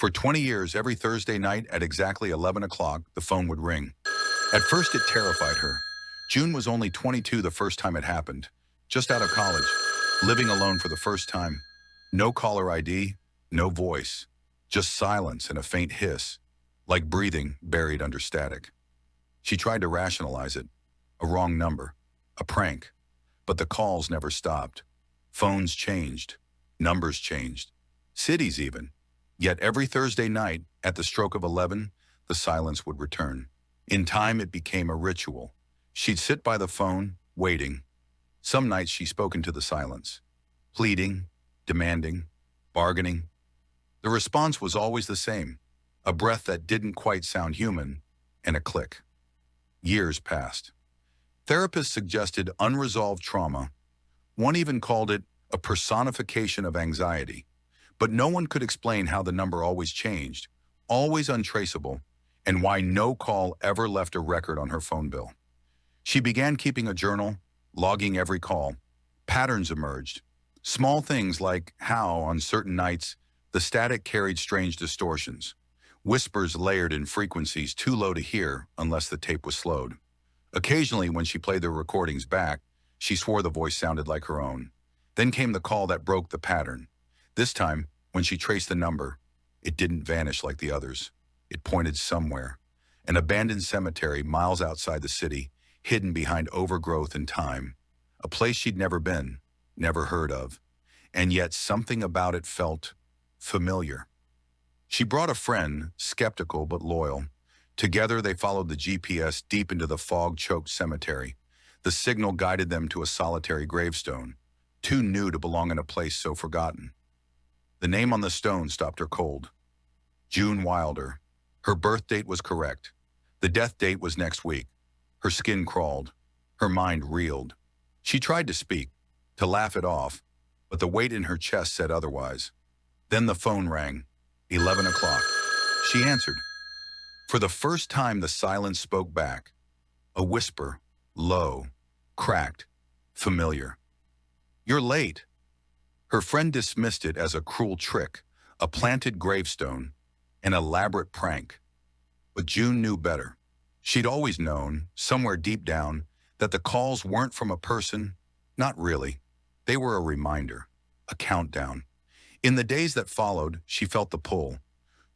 For 20 years, every Thursday night at exactly 11 o'clock, the phone would ring. At first, it terrified her. June was only 22 the first time it happened, just out of college, living alone for the first time. No caller ID, no voice, just silence and a faint hiss, like breathing buried under static. She tried to rationalize it. A wrong number, a prank. But the calls never stopped. Phones changed, numbers changed, cities even. Yet every Thursday night, at the stroke of 11, the silence would return. In time, it became a ritual. She'd sit by the phone, waiting. Some nights she spoke into the silence, pleading, demanding, bargaining. The response was always the same, a breath that didn't quite sound human, and a click. Years passed. Therapists suggested unresolved trauma. One even called it a personification of anxiety. But no one could explain how the number always changed, always untraceable, and why no call ever left a record on her phone bill. She began keeping a journal, logging every call. Patterns emerged. Small things like how, on certain nights, the static carried strange distortions. Whispers layered in frequencies too low to hear unless the tape was slowed. Occasionally, when she played the recordings back, she swore the voice sounded like her own. Then came the call that broke the pattern. This time, when she traced the number, it didn't vanish like the others. It pointed somewhere. An abandoned cemetery miles outside the city, hidden behind overgrowth and time. A place she'd never been, never heard of. And yet something about it felt familiar. She brought a friend, skeptical but loyal. Together they followed the GPS deep into the fog-choked cemetery. The signal guided them to a solitary gravestone, too new to belong in a place so forgotten. The name on the stone stopped her cold. June Wilder. Her birth date was correct. The death date was next week. Her skin crawled. Her mind reeled. She tried to speak, to laugh it off, but the weight in her chest said otherwise. Then the phone rang. 11 o'clock. She answered. For the first time, the silence spoke back. A whisper, low, cracked, familiar. "You're late." Her friend dismissed it as a cruel trick, a planted gravestone, an elaborate prank. But June knew better. She'd always known, somewhere deep down, that the calls weren't from a person. Not really. They were a reminder, a countdown. In the days that followed, she felt the pull.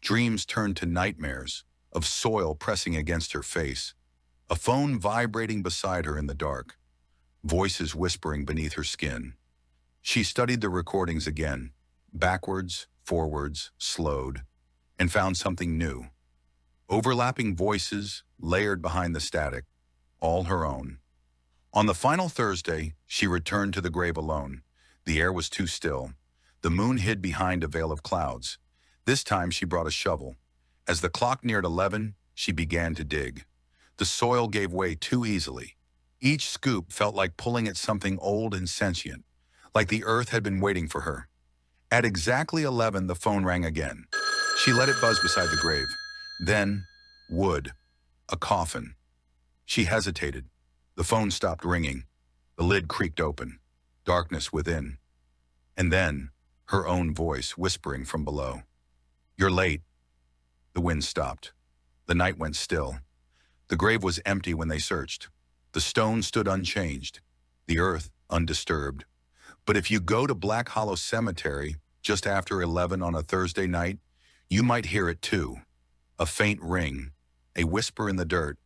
Dreams turned to nightmares, of soil pressing against her face, a phone vibrating beside her in the dark, voices whispering beneath her skin. She studied the recordings again, backwards, forwards, slowed, and found something new. Overlapping voices, layered behind the static, all her own. On the final Thursday, she returned to the grave alone. The air was too still. The moon hid behind a veil of clouds. This time she brought a shovel. As the clock neared 11, she began to dig. The soil gave way too easily. Each scoop felt like pulling at something old and sentient, like the earth had been waiting for her. At exactly 11, the phone rang again. She let it buzz beside the grave. Then, wood, a coffin. She hesitated. The phone stopped ringing. The lid creaked open. Darkness within. And then, her own voice whispering from below. "You're late." The wind stopped. The night went still. The grave was empty when they searched. The stone stood unchanged. The earth undisturbed. But if you go to Black Hollow Cemetery just after 11 on a Thursday night, you might hear it too. A faint ring, a whisper in the dirt,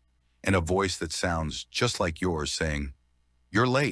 and a voice that sounds just like yours saying, "You're late."